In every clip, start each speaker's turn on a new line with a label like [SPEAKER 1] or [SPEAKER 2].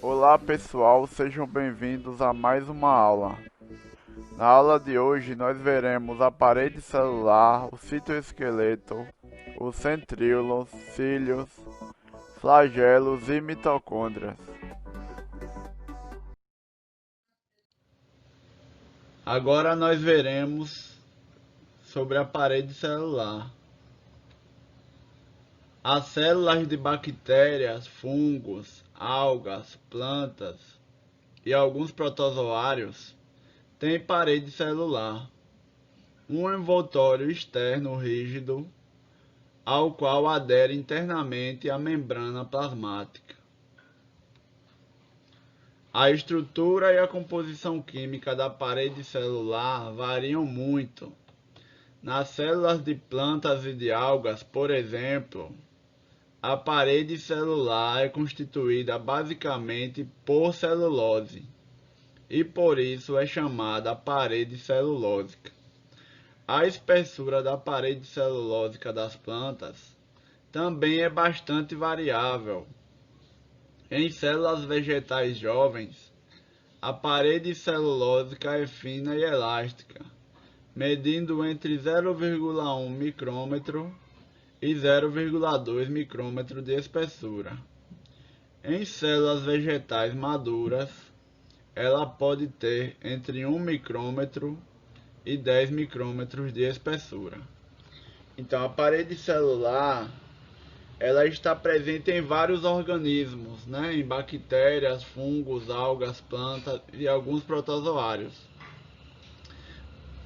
[SPEAKER 1] Olá pessoal, sejam bem-vindos a mais uma aula. Na aula de hoje nós veremos a parede celular, o citoesqueleto, os centríolos, cílios, flagelos e mitocôndrias. Agora nós veremos sobre a parede celular. As células de bactérias, fungos, algas, plantas e alguns protozoários têm parede celular, um envoltório externo rígido ao qual adere internamente a membrana plasmática. A estrutura e a composição química da parede celular variam muito. Nas células de plantas e de algas, por exemplo, a parede celular é constituída basicamente por celulose e por isso é chamada parede celulósica. A espessura da parede celulósica das plantas também é bastante variável. Em células vegetais jovens, a parede celulósica é fina e elástica, medindo entre 0,1 micrômetro e 0,2 micrômetro de espessura. Em células vegetais maduras, ela pode ter entre 1 micrômetro e 10 micrômetros de espessura. Então, a parede celular ela está presente em vários organismos, né? Em bactérias, fungos, algas, plantas e alguns protozoários.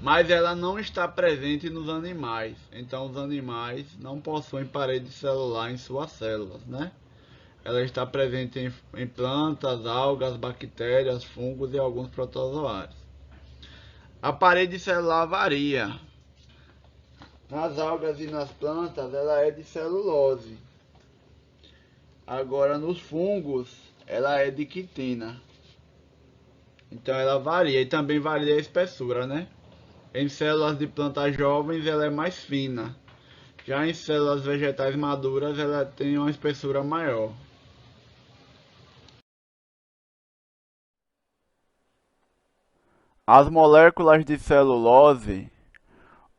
[SPEAKER 1] Mas ela não está presente nos animais. Então, os animais não possuem parede celular em suas células, né? Ela está presente em plantas, algas, bactérias, fungos e alguns protozoários. A parede celular varia. Nas algas e nas plantas, ela é de celulose. Agora, nos fungos, ela é de quitina. Então, ela varia. E também varia a espessura, né? Em células de plantas jovens, ela é mais fina. Já em células vegetais maduras, ela tem uma espessura maior. As moléculas de celulose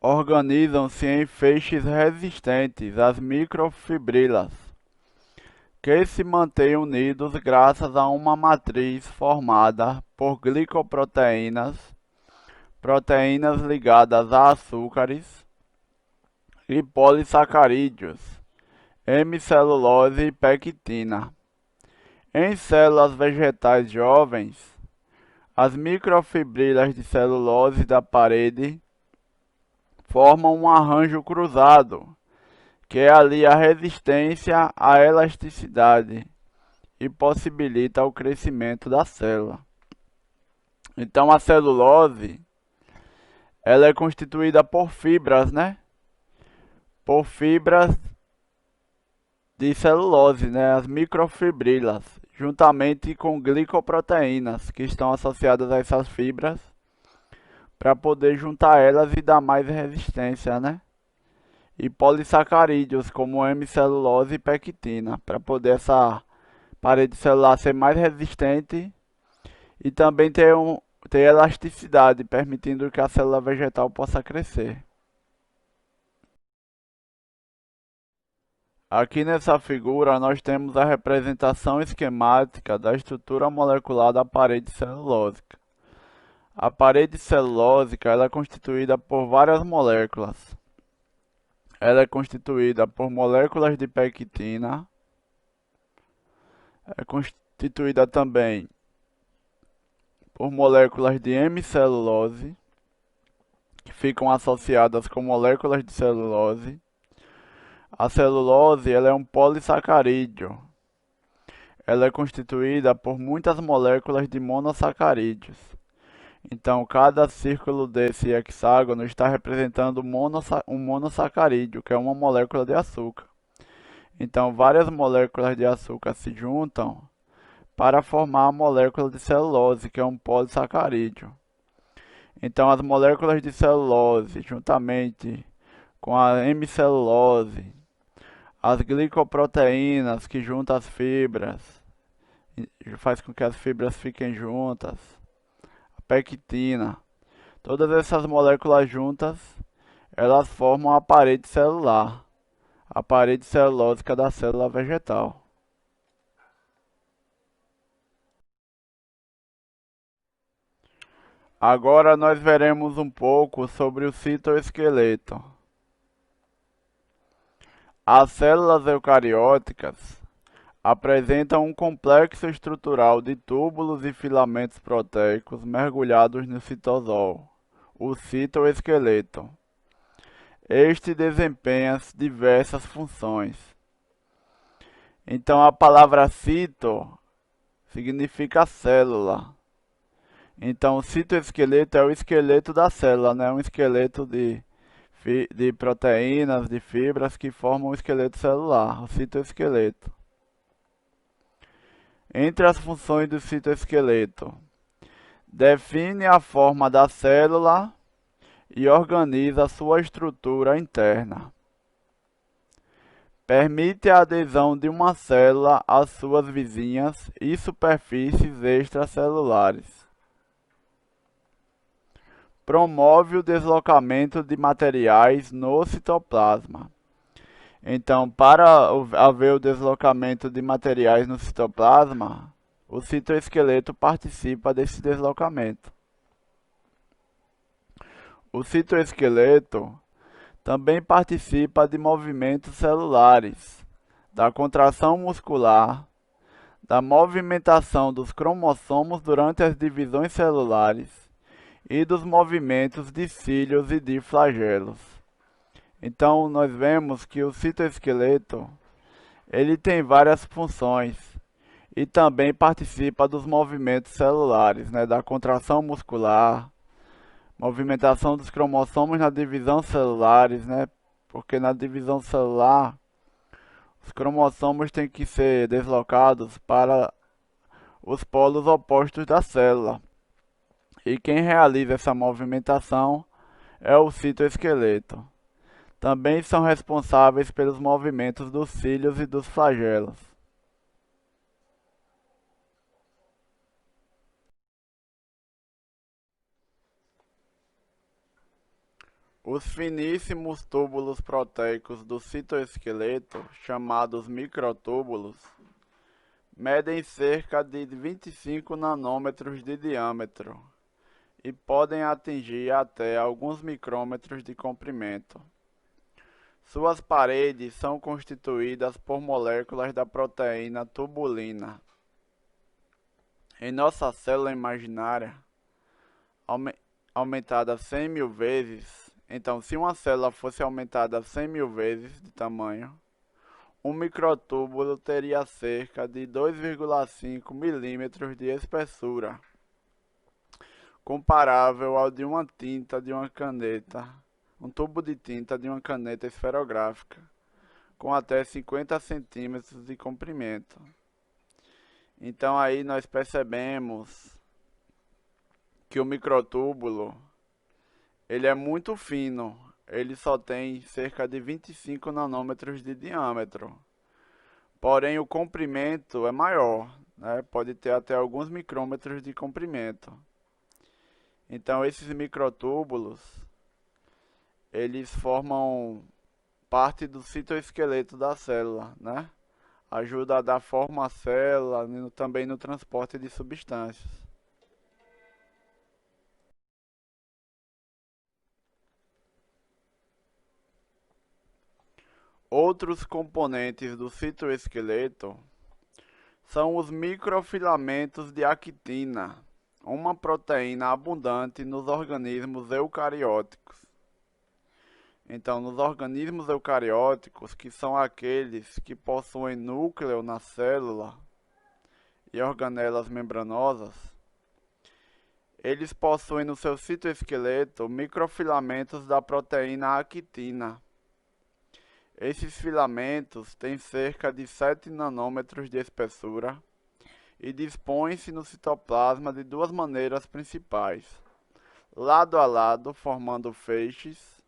[SPEAKER 1] organizam-se em feixes resistentes às microfibrilas, que se mantêm unidos graças a uma matriz formada por glicoproteínas, proteínas ligadas a açúcares e polissacarídeos, hemicelulose e pectina. Em células vegetais jovens, as microfibrilas de celulose da parede formam um arranjo cruzado, que alia a resistência à elasticidade e possibilita o crescimento da célula. Então a celulose, ela é constituída por fibras, né? Por fibras de celulose, né? As microfibrilas, juntamente com glicoproteínas que estão associadas a essas fibras para poder juntar elas e dar mais resistência, né? E polissacarídeos como hemicelulose e pectina, para poder essa parede celular ser mais resistente e também ter elasticidade, permitindo que a célula vegetal possa crescer. Aqui nessa figura nós temos a representação esquemática da estrutura molecular da parede celulósica. A parede celulósica ela é constituída por várias moléculas. Ela é constituída por moléculas de pectina, é constituída também por moléculas de hemicelulose, que ficam associadas com moléculas de celulose. A celulose ela é um polissacarídeo. Ela é constituída por muitas moléculas de monossacarídeos. Então, cada círculo desse hexágono está representando um monossacarídeo, que é uma molécula de açúcar. Então, várias moléculas de açúcar se juntam para formar a molécula de celulose, que é um polissacarídeo. Então, as moléculas de celulose, juntamente com a hemicelulose, as glicoproteínas que juntam as fibras faz com que as fibras fiquem juntas. A pectina. Todas essas moléculas juntas, elas formam a parede celular, a parede celulósica da célula vegetal. Agora nós veremos um pouco sobre o citoesqueleto. As células eucarióticas apresentam um complexo estrutural de túbulos e filamentos proteicos mergulhados no citosol, o citoesqueleto. Este desempenha diversas funções. Então a palavra cito significa célula. Então o citoesqueleto é o esqueleto da célula, né? Um esqueleto de proteínas, de fibras que formam o esqueleto celular, o citoesqueleto. Entre as funções do citoesqueleto, define a forma da célula e organiza sua estrutura interna. Permite a adesão de uma célula às suas vizinhas e superfícies extracelulares. Promove o deslocamento de materiais no citoplasma. Então, para haver o deslocamento de materiais no citoplasma, o citoesqueleto participa desse deslocamento. O citoesqueleto também participa de movimentos celulares, da contração muscular, da movimentação dos cromossomos durante as divisões celulares e dos movimentos de cílios e de flagelos. Então, nós vemos que o citoesqueleto ele tem várias funções e também participa dos movimentos celulares, né, da contração muscular, movimentação dos cromossomos na divisão celulares, né, porque na divisão celular os cromossomos têm que ser deslocados para os polos opostos da célula. E quem realiza essa movimentação é o citoesqueleto. Também são responsáveis pelos movimentos dos cílios e dos flagelos. Os finíssimos túbulos proteicos do citoesqueleto, chamados microtúbulos, medem cerca de 25 nanômetros de diâmetro e podem atingir até alguns micrômetros de comprimento. Suas paredes são constituídas por moléculas da proteína tubulina. Em nossa célula imaginária, aumentada 100 mil vezes, então se uma célula fosse aumentada 100 mil vezes de tamanho, um microtúbulo teria cerca de 2,5 milímetros de espessura, comparável ao de uma tinta de uma caneta, um tubo de tinta de uma caneta esferográfica, com até 50 centímetros de comprimento. Então aí nós percebemos que o microtúbulo ele é muito fino, ele só tem cerca de 25 nanômetros de diâmetro. Porém, o comprimento é maior, né? Pode ter até alguns micrômetros de comprimento. Então, esses microtúbulos, eles formam parte do citoesqueleto da célula, né? Ajuda a dar forma à célula, também no transporte de substâncias. Outros componentes do citoesqueleto são os microfilamentos de actina, uma proteína abundante nos organismos eucarióticos. Então, nos organismos eucarióticos, que são aqueles que possuem núcleo na célula e organelas membranosas, eles possuem no seu citoesqueleto microfilamentos da proteína actina. Esses filamentos têm cerca de 7 nanômetros de espessura e dispõem-se no citoplasma de duas maneiras principais: lado a lado, formando feixes,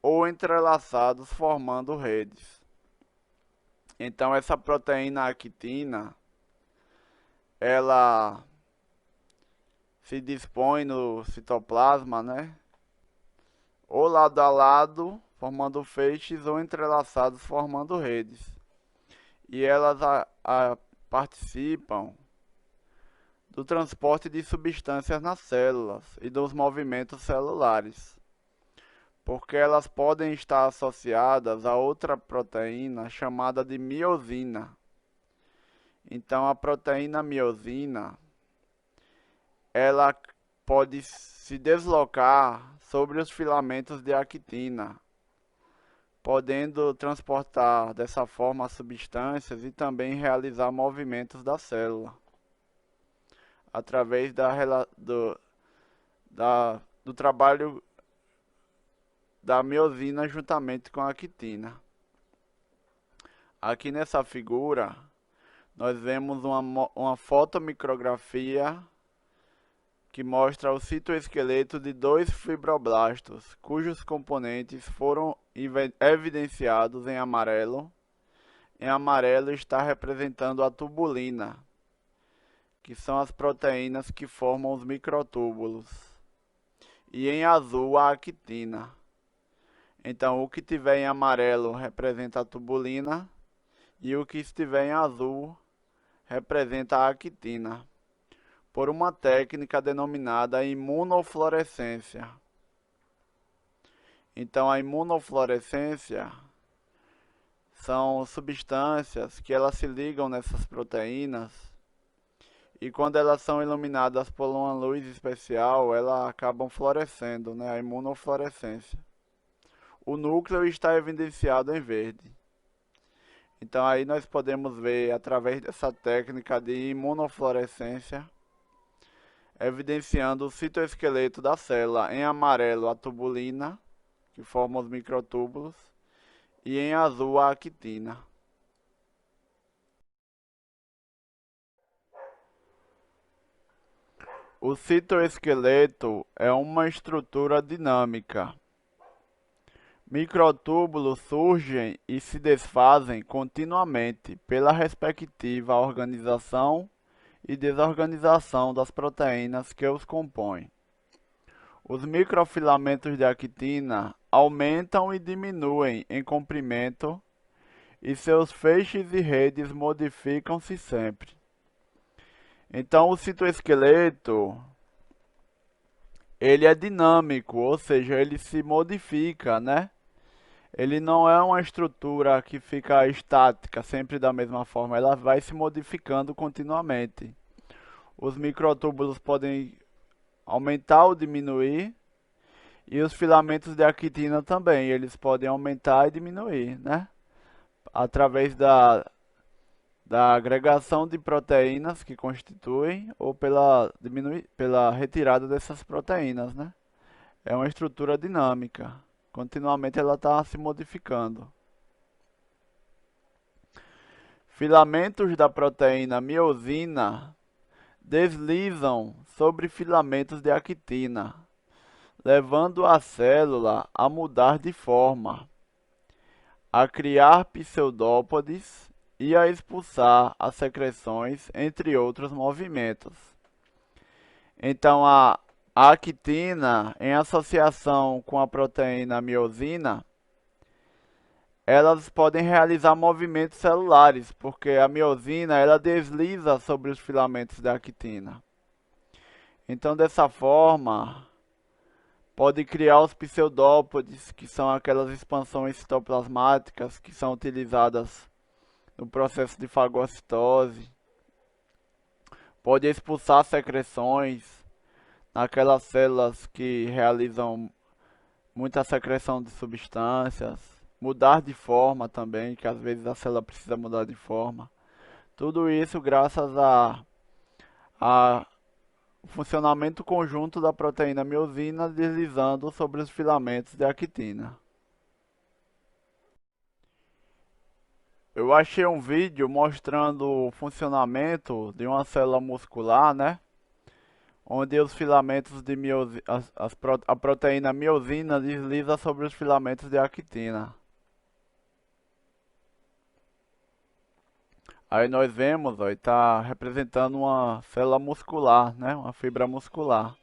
[SPEAKER 1] ou entrelaçados, formando redes. Então, essa proteína actina, ela se dispõe no citoplasma, né? Ou lado a lado, formando feixes, ou entrelaçados, formando redes. E elas participam do transporte de substâncias nas células e dos movimentos celulares, porque elas podem estar associadas a outra proteína chamada de miosina. Então, a proteína miosina, ela pode se deslocar sobre os filamentos de actina, podendo transportar dessa forma substâncias e também realizar movimentos da célula, através do trabalho da miosina juntamente com a actina. Aqui nessa figura, nós vemos uma fotomicrografia que mostra o citoesqueleto de dois fibroblastos, cujos componentes foram evidenciados em amarelo. Em amarelo está representando a tubulina, que são as proteínas que formam os microtúbulos, e em azul a actina. Então, o que tiver em amarelo representa a tubulina e o que estiver em azul representa a actina, por uma técnica denominada imunofluorescência. Então, a imunofluorescência são substâncias que elas se ligam nessas proteínas e quando elas são iluminadas por uma luz especial, elas acabam fluorescendo, né? A imunofluorescência. O núcleo está evidenciado em verde. Então aí nós podemos ver, através dessa técnica de imunofluorescência, evidenciando o citoesqueleto da célula. Em amarelo a tubulina, que forma os microtúbulos, e em azul a actina. O citoesqueleto é uma estrutura dinâmica. Microtúbulos surgem e se desfazem continuamente pela respectiva organização e desorganização das proteínas que os compõem. Os microfilamentos de actina aumentam e diminuem em comprimento e seus feixes e redes modificam-se sempre. Então, o citoesqueleto, ele é dinâmico, ou seja, ele se modifica, né? Ele não é uma estrutura que fica estática, sempre da mesma forma, ela vai se modificando continuamente. Os microtúbulos podem aumentar ou diminuir, e os filamentos de actina também, eles podem aumentar e diminuir, né? Através da agregação de proteínas que constituem ou pela retirada dessas proteínas, né? É uma estrutura dinâmica. Continuamente ela está se modificando. Filamentos da proteína miosina deslizam sobre filamentos de actina, levando a célula a mudar de forma, a criar pseudópodes e a expulsar as secreções, entre outros movimentos. Então, a actina, em associação com a proteína miosina, elas podem realizar movimentos celulares, porque a miosina ela desliza sobre os filamentos da actina. Então, dessa forma, pode criar os pseudópodes, que são aquelas expansões citoplasmáticas que são utilizadas no processo de fagocitose. Pode expulsar secreções naquelas células que realizam muita secreção de substâncias. Mudar de forma também, que às vezes a célula precisa mudar de forma. Tudo isso graças a o funcionamento conjunto da proteína miosina deslizando sobre os filamentos de actina. Eu achei um vídeo mostrando o funcionamento de uma célula muscular, né? Onde os filamentos de a proteína miosina desliza sobre os filamentos de actina. Aí nós vemos, ó, está representando uma célula muscular, né? Uma fibra muscular.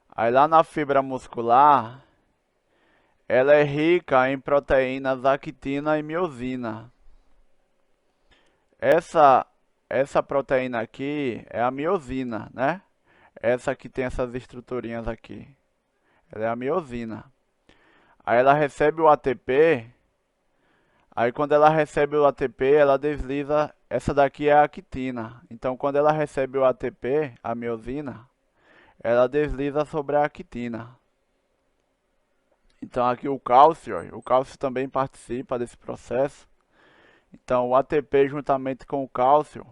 [SPEAKER 1] Aí lá na fibra muscular, ela é rica em proteínas actina e miosina. Essa, essa proteína aqui é a miosina, né? Essa aqui tem essas estruturinhas aqui. Ela é a miosina. Aí ela recebe o ATP. Aí quando ela recebe o ATP, ela desliza. Essa daqui é a actina. Então quando ela recebe o ATP, a miosina, ela desliza sobre a actina. Então aqui o cálcio também participa desse processo. Então o ATP juntamente com o cálcio,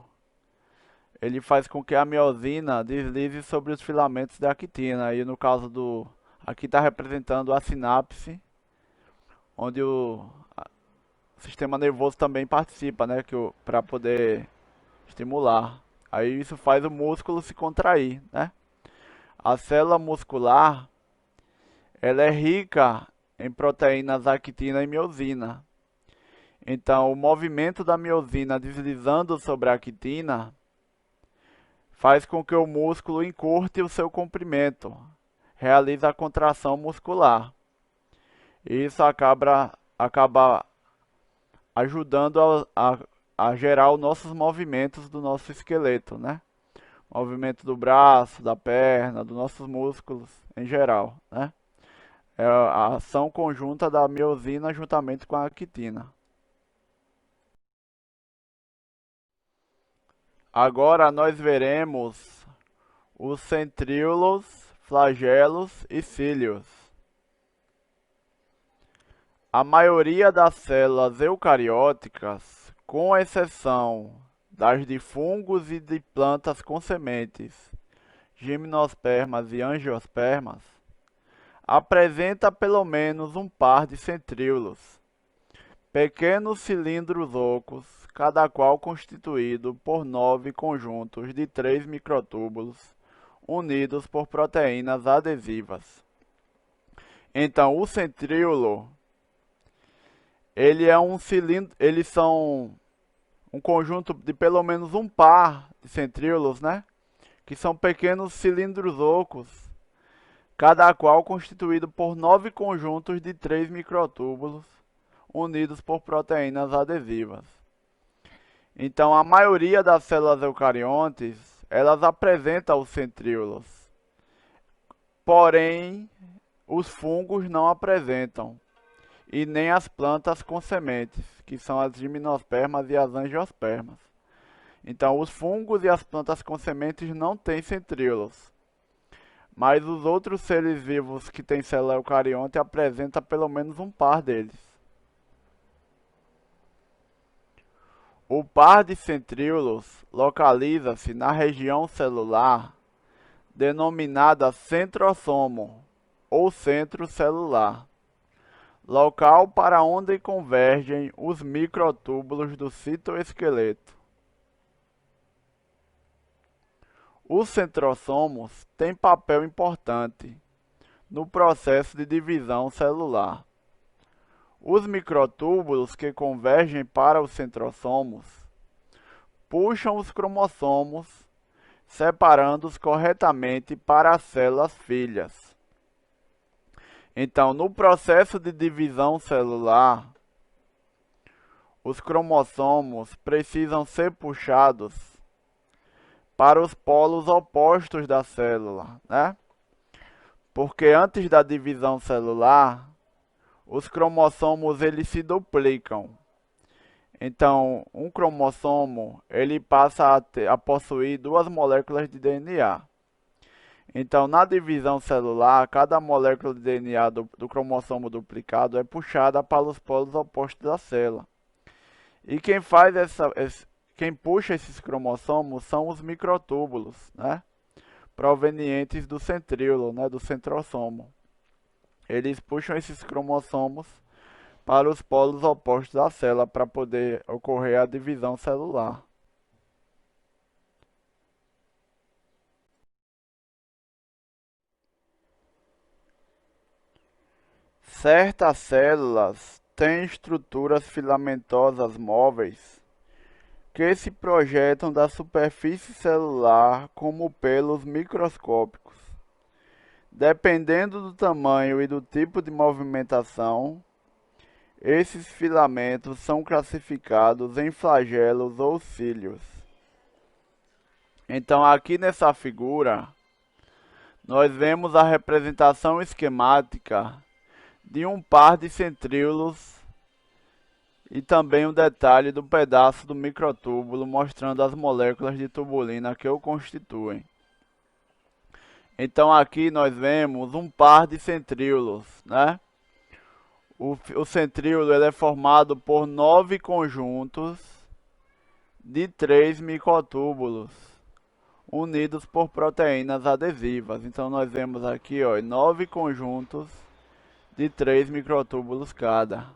[SPEAKER 1] ele faz com que a miosina deslize sobre os filamentos da actina. E no caso do, aqui está representando a sinapse, onde o sistema nervoso também participa, né, que para poder estimular. Aí isso faz o músculo se contrair, né? A célula muscular, ela é rica em proteínas actina e miosina. Então, o movimento da miosina deslizando sobre a actina faz com que o músculo encurte o seu comprimento, realize a contração muscular. E isso acaba ajudando a gerar os nossos movimentos do nosso esqueleto, né? Movimento do braço, da perna, dos nossos músculos em geral, né? É a ação conjunta da miosina juntamente com a actina. Agora nós veremos os centríolos, flagelos e cílios. A maioria das células eucarióticas, com exceção das de fungos e de plantas com sementes, gimnospermas e angiospermas, apresenta pelo menos um par de centríolos, pequenos cilindros ocos, cada qual constituído por 9 conjuntos de 3 microtúbulos, unidos por proteínas adesivas. Então, o centríolo, ele é um cilindro, eles são um conjunto de pelo menos um par de centríolos, né? Que são pequenos cilindros ocos, cada qual constituído por 9 conjuntos de 3 microtúbulos, unidos por proteínas adesivas. Então, a maioria das células eucariontes, elas apresentam os centríolos. Porém, os fungos não apresentam. E nem as plantas com sementes, que são as gimnospermas e as angiospermas. Então, os fungos e as plantas com sementes não têm centríolos. Mas os outros seres vivos que têm célula eucarionte apresentam pelo menos um par deles. O par de centríolos localiza-se na região celular denominada centrosomo ou centro celular, local para onde convergem os microtúbulos do citoesqueleto. Os centrosomos têm papel importante no processo de divisão celular. Os microtúbulos que convergem para os centrosomos puxam os cromossomos, separando-os corretamente para as células filhas. Então, no processo de divisão celular, os cromossomos precisam ser puxados para os polos opostos da célula, né? Porque antes da divisão celular, os cromossomos eles se duplicam. Então, um cromossomo ele passa a possuir duas moléculas de DNA. Então, na divisão celular, cada molécula de DNA do cromossomo duplicado é puxada para os polos opostos da célula. E quem puxa esses cromossomos são os microtúbulos, né? Provenientes do centríolo, né? Do centrosomo. Eles puxam esses cromossomos para os polos opostos da célula para poder ocorrer a divisão celular. Certas células têm estruturas filamentosas móveis que se projetam da superfície celular como pelos microscópicos. Dependendo do tamanho e do tipo de movimentação, esses filamentos são classificados em flagelos ou cílios. Então, aqui nessa figura, nós vemos a representação esquemática de um par de centríolos e também um detalhe do pedaço do microtúbulo mostrando as moléculas de tubulina que o constituem. Então aqui nós vemos um par de centríolos, né? O centríolo ele é formado por 9 conjuntos de 3 microtúbulos unidos por proteínas adesivas. Então nós vemos aqui, ó, 9 conjuntos de 3 microtúbulos cada.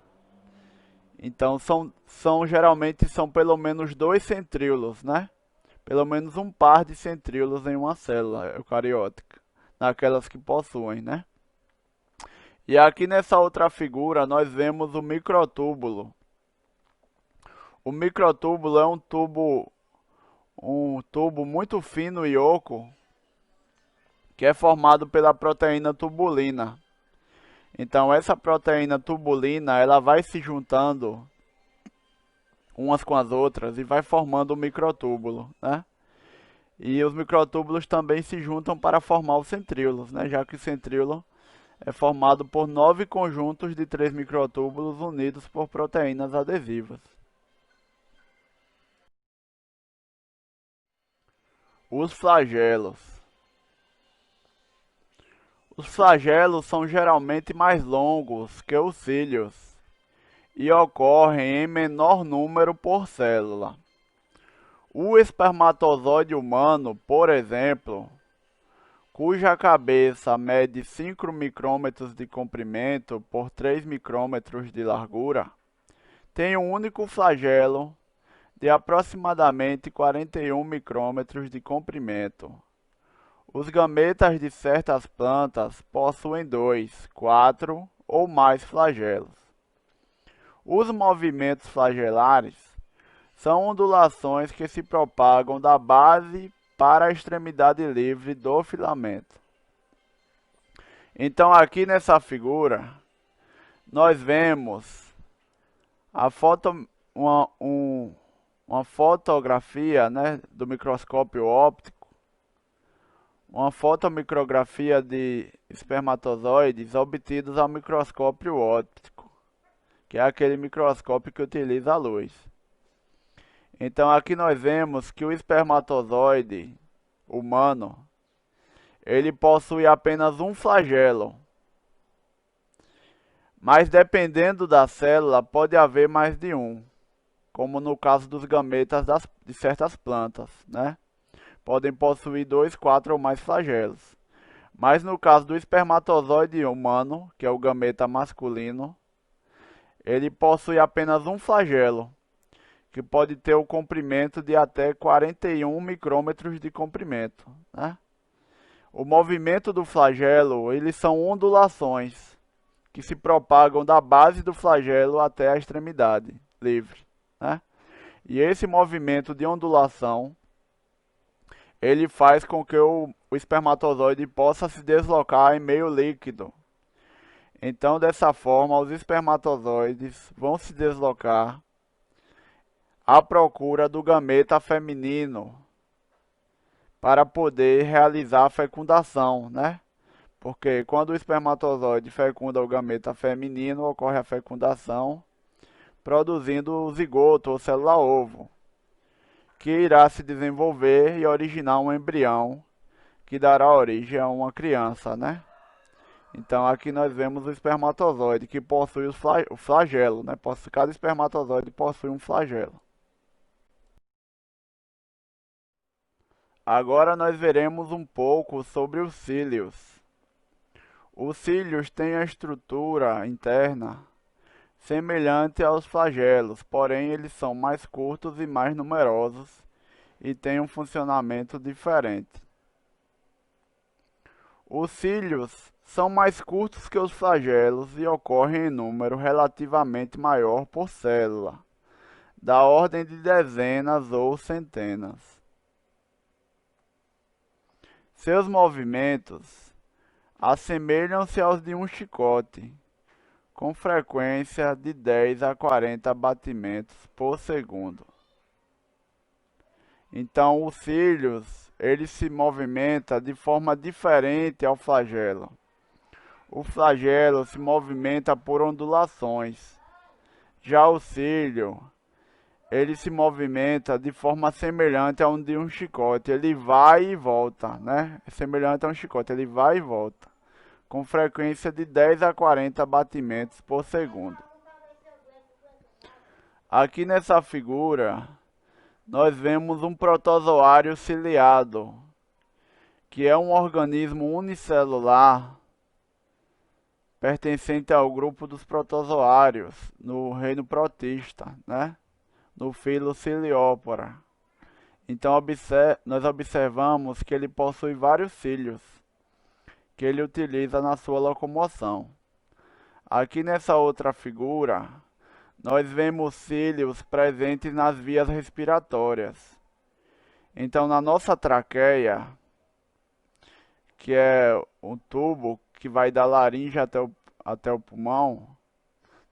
[SPEAKER 1] Então geralmente são pelo menos 2 centríolos, né? Pelo menos um par de centríolos em uma célula eucariótica, naquelas que possuem, né? E aqui nessa outra figura nós vemos o microtúbulo. O microtúbulo é um tubo muito fino e oco que é formado pela proteína tubulina. Então essa proteína tubulina ela vai se juntando umas com as outras e vai formando o microtúbulo, né? E os microtúbulos também se juntam para formar os centríolos, né? Já que o centríolo é formado por 9 conjuntos de 3 microtúbulos unidos por proteínas adesivas. Os flagelos. Os flagelos são geralmente mais longos que os cílios e ocorrem em menor número por célula. O espermatozoide humano, por exemplo, cuja cabeça mede 5 micrômetros de comprimento por 3 micrômetros de largura, tem um único flagelo de aproximadamente 41 micrômetros de comprimento. Os gametas de certas plantas possuem 2, 4 ou mais flagelos. Os movimentos flagelares são ondulações que se propagam da base para a extremidade livre do filamento. Então aqui nessa figura, nós vemos uma fotografia, né, do microscópio óptico, uma fotomicrografia de espermatozoides obtidos ao microscópio óptico, que é aquele microscópio que utiliza a luz. Então aqui nós vemos que o espermatozoide humano, ele possui apenas um flagelo, mas dependendo da célula pode haver mais de um, como no caso dos gametas de certas plantas, né? Podem possuir 2, 4 ou mais flagelos. Mas no caso do espermatozoide humano, que é o gameta masculino, ele possui apenas um flagelo, que pode ter o comprimento de até 41 micrômetros de comprimento, né? O movimento do flagelo, eles são ondulações que se propagam da base do flagelo até a extremidade livre, né? E esse movimento de ondulação, ele faz com que o espermatozoide possa se deslocar em meio líquido. Então, dessa forma, os espermatozoides vão se deslocar à procura do gameta feminino para poder realizar a fecundação, né? Porque quando o espermatozoide fecunda o gameta feminino, ocorre a fecundação, produzindo o zigoto ou célula-ovo, que irá se desenvolver e originar um embrião que dará origem a uma criança, né? Então aqui nós vemos o espermatozoide que possui o flagelo, né? Cada espermatozoide possui um flagelo. Agora nós veremos um pouco sobre os cílios. Os cílios têm a estrutura interna semelhante aos flagelos, porém eles são mais curtos e mais numerosos e têm um funcionamento diferente. Os cílios são mais curtos que os flagelos e ocorrem em número relativamente maior por célula. da ordem de dezenas ou centenas. Seus movimentos assemelham-se aos de um chicote, com frequência de 10 a 40 batimentos por segundo. Então, os cílios, ele se movimenta de forma diferente ao flagelo. O flagelo se movimenta por ondulações. Já o cílio, ele se movimenta de forma semelhante a um de um chicote. Ele vai e volta, né? É semelhante a um chicote, ele vai e volta, com frequência de 10 a 40 batimentos por segundo. Aqui nessa figura, nós vemos um protozoário ciliado, que é um organismo unicelular pertencente ao grupo dos protozoários, no reino protista, né? No filo Ciliopora. Então nós observamos que ele possui vários cílios, que ele utiliza na sua locomoção. Aqui nessa outra figura, nós vemos cílios presentes nas vias respiratórias. Então, na nossa traqueia, que é um tubo que vai da laringe até o pulmão,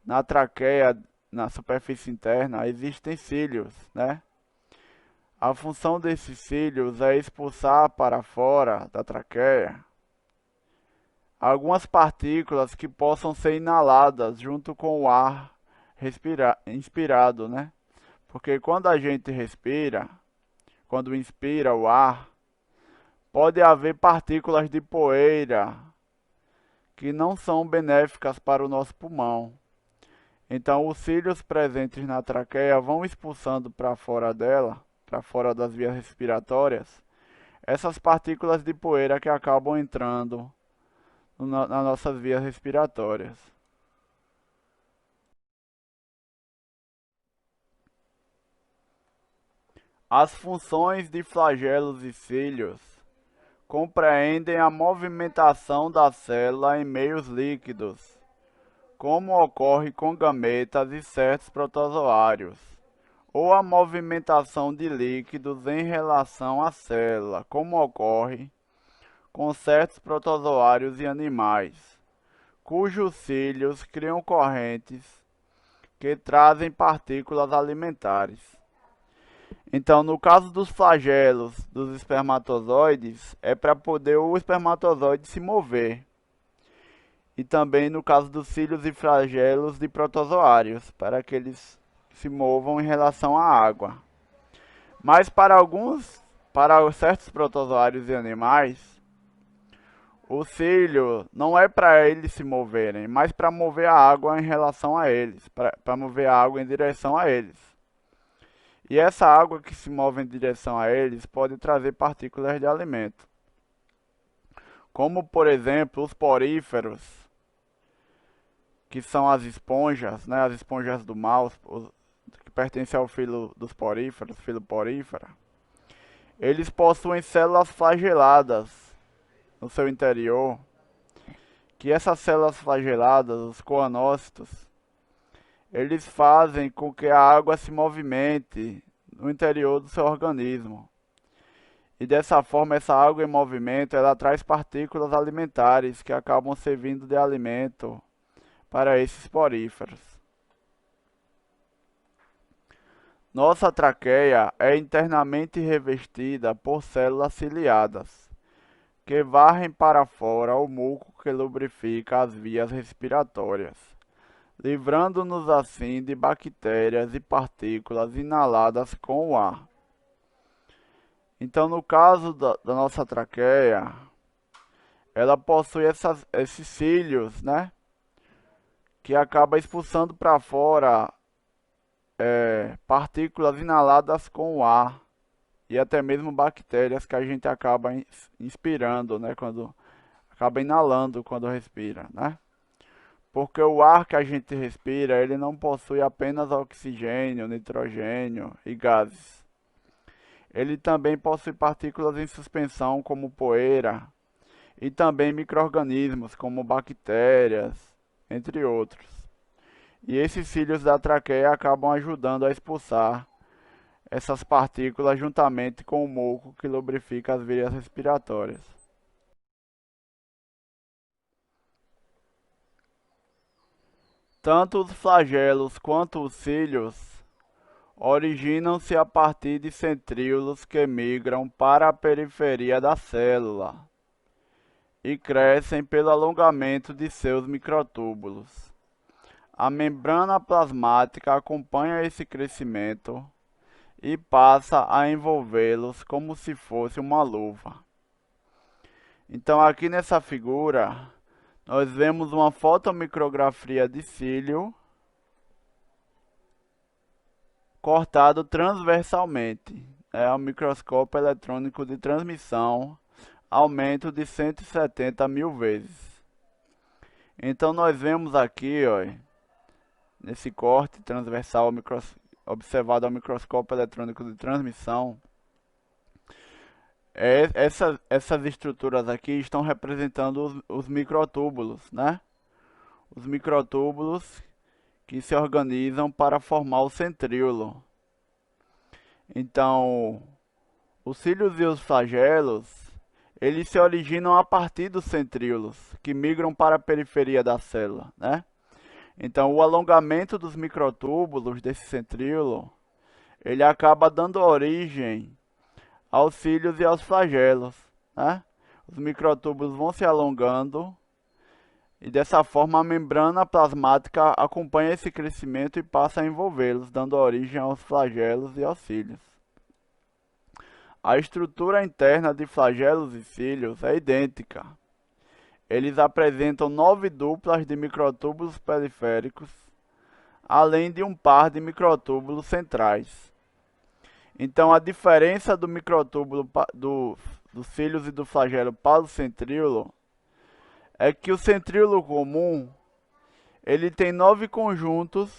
[SPEAKER 1] na traqueia, na superfície interna, existem cílios, né? A função desses cílios é expulsar para fora da traqueia algumas partículas que possam ser inaladas junto com o ar inspirado, né? Porque quando a gente respira, quando inspira o ar, pode haver partículas de poeira que não são benéficas para o nosso pulmão. Então, os cílios presentes na traqueia vão expulsando para fora dela, para fora das vias respiratórias, essas partículas de poeira que acabam entrando nas nossas vias respiratórias. As funções de flagelos e cílios compreendem a movimentação da célula em meios líquidos, como ocorre com gametas e certos protozoários, ou a movimentação de líquidos em relação à célula, como ocorre com certos protozoários e animais, cujos cílios criam correntes que trazem partículas alimentares. Então, no caso dos flagelos dos espermatozoides, é para poder o espermatozoide se mover. E também no caso dos cílios e flagelos de protozoários, para que eles se movam em relação à água. Mas para certos protozoários e animais, o cílio não é para eles se moverem, mas para mover a água em relação a eles, para mover a água em direção a eles. E essa água que se move em direção a eles pode trazer partículas de alimento, como por exemplo os poríferos, que são as esponjas, né, as esponjas do mal, que pertencem ao filo dos poríferos, filo porífera. Eles possuem células flageladas no seu interior, que essas células flageladas, os coanócitos, eles fazem com que a água se movimente no interior do seu organismo. E dessa forma, essa água em movimento, ela traz partículas alimentares que acabam servindo de alimento para esses poríferos. Nossa traqueia é internamente revestida por células ciliadas, que varrem para fora o muco que lubrifica as vias respiratórias, livrando-nos assim de bactérias e partículas inaladas com o ar. Então, no caso da nossa traqueia, ela possui esses cílios, né? Que acaba expulsando para fora partículas inaladas com o ar e até mesmo bactérias que a gente acaba inspirando, né? Quando acaba inalando quando respira, né? Porque o ar que a gente respira, ele não possui apenas oxigênio, nitrogênio e gases. Ele também possui partículas em suspensão, como poeira, e também micro-organismos, como bactérias, entre outros. E esses cílios da traqueia acabam ajudando a expulsar essas partículas juntamente com o muco que lubrifica as vias respiratórias. Tanto os flagelos quanto os cílios originam-se a partir de centríolos que migram para a periferia da célula e crescem pelo alongamento de seus microtúbulos. A membrana plasmática acompanha esse crescimento e passa a envolvê-los como se fosse uma luva. Então aqui nessa figura nós vemos uma fotomicrografia de cílio cortado transversalmente. É o microscópio eletrônico de transmissão, aumento de 170 mil vezes. Então nós vemos aqui, ó, nesse corte transversal observado ao microscópio eletrônico de transmissão, essas estruturas aqui estão representando os microtúbulos, né? Os microtúbulos que se organizam para formar o centríolo. Então, os cílios e os flagelos, eles se originam a partir dos centríolos, que migram para a periferia da célula, né? Então, o alongamento dos microtúbulos desse centríolo, ele acaba dando origem aos cílios e aos flagelos, né? Os microtúbulos vão se alongando e dessa forma a membrana plasmática acompanha esse crescimento e passa a envolvê-los, dando origem aos flagelos e aos cílios. A estrutura interna de flagelos e cílios é idêntica. Eles apresentam 9 duplas de microtúbulos periféricos, além de um par de microtúbulos centrais. Então a diferença do microtúbulo dos cílios e do flagelo para o centríolo é que o centríolo comum ele tem 9 conjuntos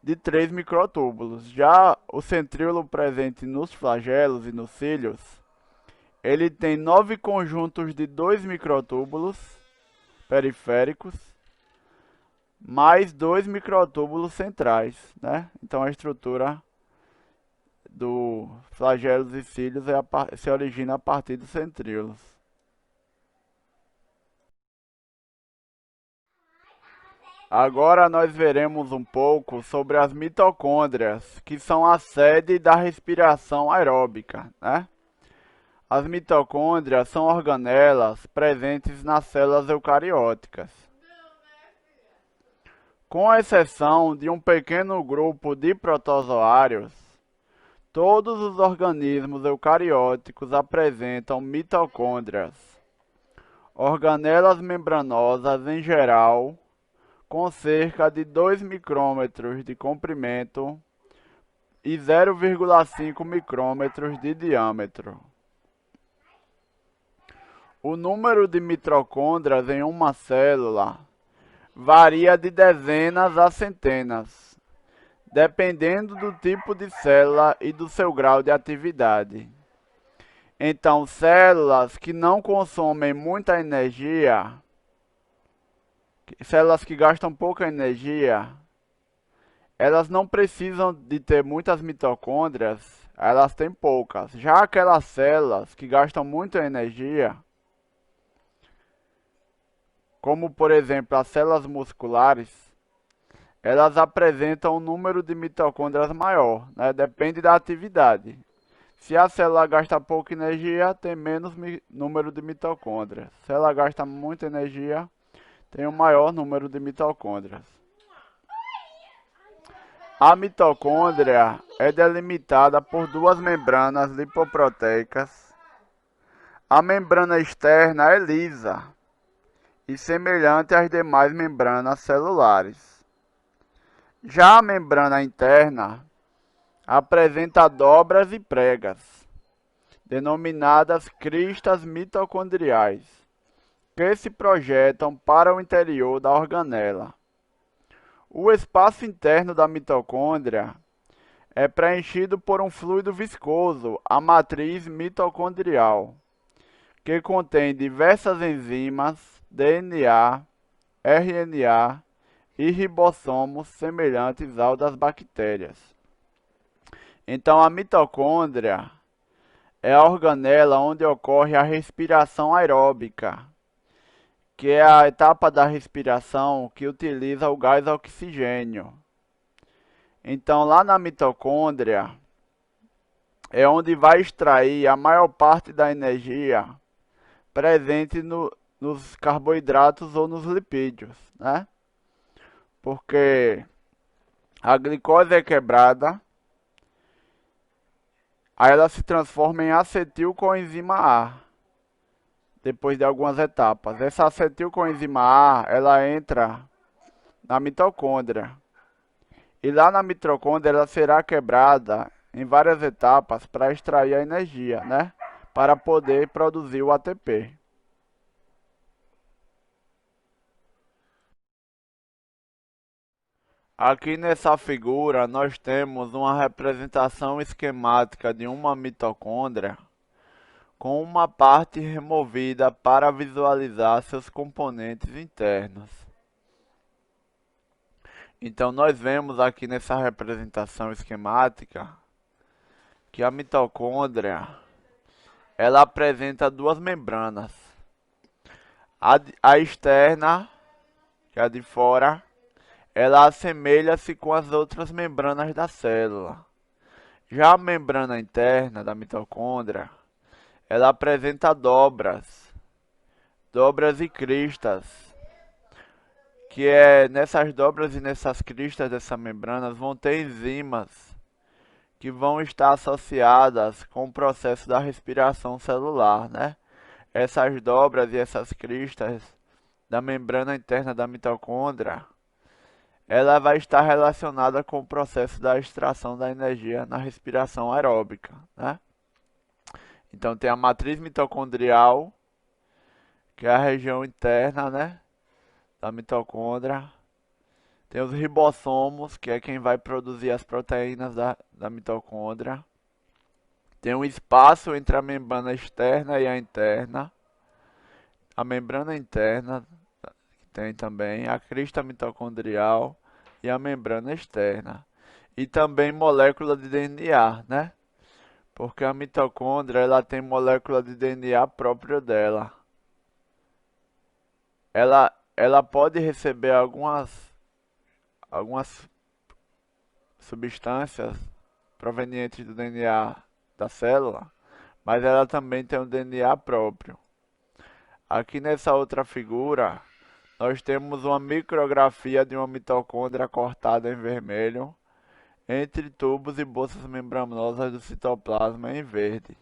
[SPEAKER 1] de 3 microtúbulos. Já o centríolo presente nos flagelos e nos cílios, ele tem 9 conjuntos de 2 microtúbulos periféricos, mais 2 microtúbulos centrais, né? Então a estrutura do flagelos e cílios se origina a partir dos centríolos. Agora nós veremos um pouco sobre as mitocôndrias, que são a sede da respiração aeróbica, né? As mitocôndrias são organelas presentes nas células eucarióticas. Com exceção de um pequeno grupo de protozoários, todos os organismos eucarióticos apresentam mitocôndrias, organelas membranosas em geral, com cerca de 2 micrômetros de comprimento e 0,5 micrômetros de diâmetro. O número de mitocôndrias em uma célula varia de dezenas a centenas, dependendo do tipo de célula e do seu grau de atividade. Então, células que não consomem muita energia, células que gastam pouca energia, elas não precisam de ter muitas mitocôndrias, elas têm poucas. Já aquelas células que gastam muita energia, como por exemplo as células musculares, elas apresentam um número de mitocôndrias maior, né? Depende da atividade. Se a célula gasta pouca energia, tem menos número de mitocôndrias. Se ela gasta muita energia, tem um maior número de mitocôndrias. A mitocôndria é delimitada por duas membranas lipoproteicas. A membrana externa é lisa e semelhante às demais membranas celulares. Já a membrana interna apresenta dobras e pregas, denominadas cristas mitocondriais, que se projetam para o interior da organela. O espaço interno da mitocôndria é preenchido por um fluido viscoso, a matriz mitocondrial, que contém diversas enzimas, DNA, RNA e ribossomos semelhantes ao das bactérias. Então, a mitocôndria é a organela onde ocorre a respiração aeróbica, que é a etapa da respiração que utiliza o gás oxigênio. Então, lá na mitocôndria é onde vai extrair a maior parte da energia presente nos carboidratos ou nos lipídios, né? Porque a glicose é quebrada, aí ela se transforma em acetilcoenzima A, depois de algumas etapas. Essa acetilcoenzima A, ela entra na mitocôndria. E lá na mitocôndria ela será quebrada em várias etapas para extrair a energia, né? Para poder produzir o ATP. Aqui nessa figura nós temos uma representação esquemática de uma mitocôndria com uma parte removida para visualizar seus componentes internos. Então nós vemos aqui nessa representação esquemática que a mitocôndria ela apresenta duas membranas. A externa, que é a de fora, ela assemelha-se com as outras membranas da célula. Já a membrana interna da mitocôndria, ela apresenta dobras e cristas, que nessas dobras e nessas cristas dessas membranas vão ter enzimas que vão estar associadas com o processo da respiração celular, né? Essas dobras e essas cristas da membrana interna da mitocôndria, ela vai estar relacionada com o processo da extração da energia na respiração aeróbica, né? Então tem a matriz mitocondrial, que é a região interna, né, da mitocôndria. Tem os ribossomos, que é quem vai produzir as proteínas da mitocôndria. Tem um espaço entre a membrana externa e a interna. A membrana interna tem também a crista mitocondrial e a membrana externa. E também molécula de DNA, né? Porque a mitocôndria ela tem molécula de DNA própria dela. Ela pode receber algumas substâncias provenientes do DNA da célula, mas ela também tem um DNA próprio. Aqui nessa outra figura, nós temos uma micrografia de uma mitocôndria cortada em vermelho, entre tubos e bolsas membranosas do citoplasma em verde.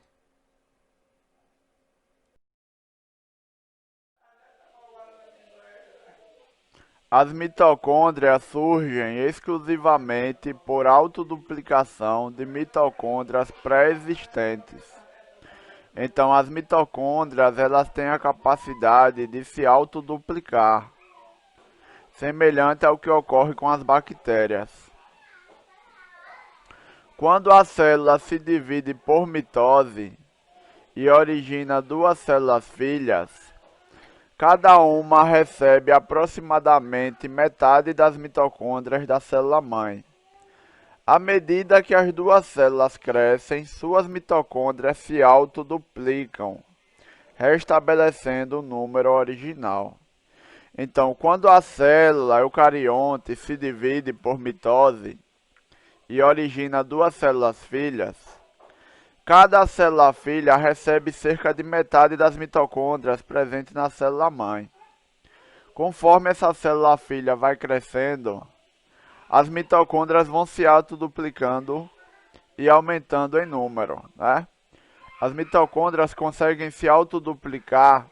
[SPEAKER 1] As mitocôndrias surgem exclusivamente por autoduplicação de mitocôndrias pré-existentes. Então, as mitocôndrias elas têm a capacidade de se autoduplicar, semelhante ao que ocorre com as bactérias. Quando a célula se divide por mitose e origina duas células filhas, cada uma recebe aproximadamente metade das mitocôndrias da célula-mãe. À medida que as duas células crescem, suas mitocôndrias se autoduplicam, restabelecendo o número original. Então, quando a célula eucarionte se divide por mitose e origina duas células filhas, cada célula filha recebe cerca de metade das mitocôndrias presentes na célula-mãe. Conforme essa célula filha vai crescendo, as mitocôndrias vão se autoduplicando e aumentando em número, né? As mitocôndrias conseguem se autoduplicar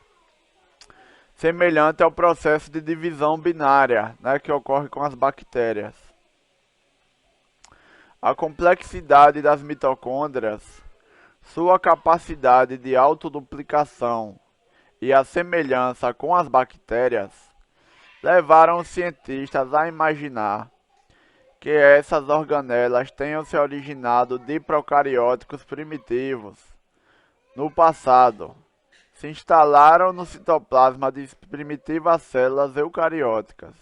[SPEAKER 1] semelhante ao processo de divisão binária, né, que ocorre com as bactérias. A complexidade das mitocôndrias, sua capacidade de autoduplicação e a semelhança com as bactérias levaram os cientistas a imaginar que essas organelas tenham se originado de procarióticos primitivos no passado. Se instalaram no citoplasma de primitivas células eucarióticas.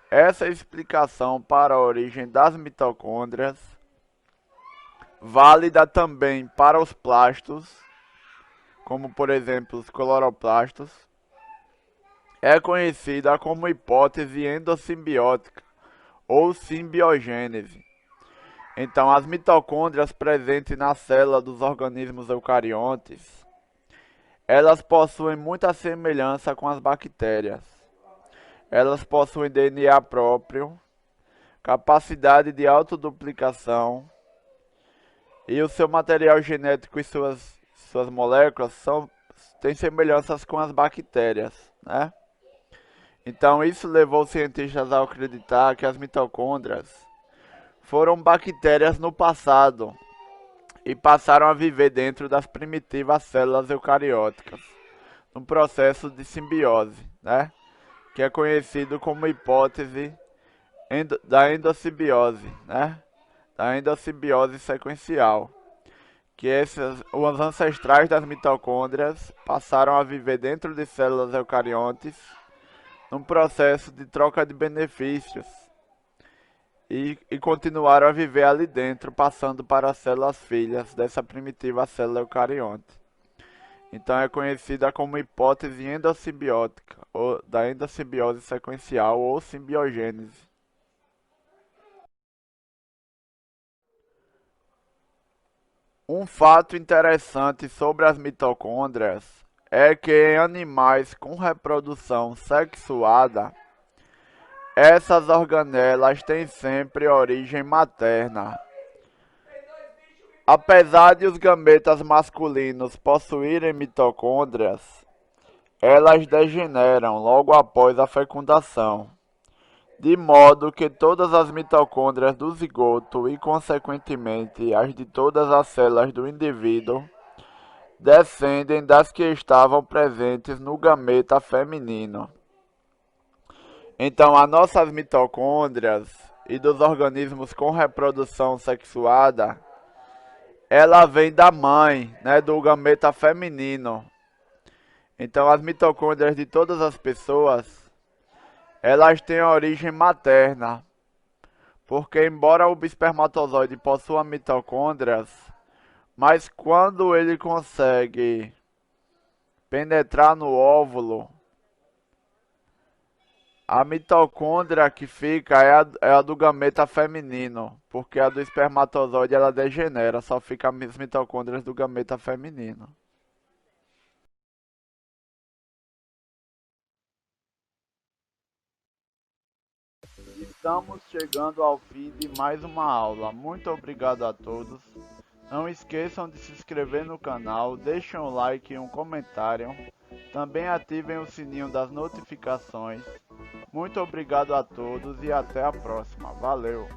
[SPEAKER 1] Essa explicação para a origem das mitocôndrias, válida também para os plastos, como por exemplo os cloroplastos, é conhecida como hipótese endossimbiótica ou simbiogênese. Então, as mitocôndrias presentes na célula dos organismos eucariontes, elas possuem muita semelhança com as bactérias. Elas possuem DNA próprio, capacidade de autoduplicação, e o seu material genético e suas moléculas têm semelhanças com as bactérias, né? Então isso levou os cientistas a acreditar que as mitocôndrias foram bactérias no passado e passaram a viver dentro das primitivas células eucarióticas, num processo de simbiose, né? Que é conhecido como hipótese da endossimbiose, né? Da endossimbiose sequencial, que os ancestrais das mitocôndrias passaram a viver dentro de células eucariontes num processo de troca de benefícios e continuaram a viver ali dentro, passando para as células filhas dessa primitiva célula eucarionte. Então é conhecida como hipótese endossimbiótica, ou da endossimbiose sequencial ou simbiogênese. Um fato interessante sobre as mitocôndrias é que em animais com reprodução sexuada, essas organelas têm sempre origem materna. Apesar de os gametas masculinos possuírem mitocôndrias, elas degeneram logo após a fecundação, de modo que todas as mitocôndrias do zigoto e, consequentemente, as de todas as células do indivíduo descendem das que estavam presentes no gameta feminino. Então, as nossas mitocôndrias e dos organismos com reprodução sexuada, ela vem da mãe, né, do gameta feminino. Então, as mitocôndrias de todas as pessoas, elas têm origem materna, porque embora o espermatozoide possua mitocôndrias, mas quando ele consegue penetrar no óvulo, a mitocôndria que fica é a do gameta feminino, porque a do espermatozoide ela degenera, só fica as mitocôndrias do gameta feminino. Estamos chegando ao fim de mais uma aula. Muito obrigado a todos. Não esqueçam de se inscrever no canal, deixem um like e um comentário. Também ativem o sininho das notificações. Muito obrigado a todos e até a próxima. Valeu!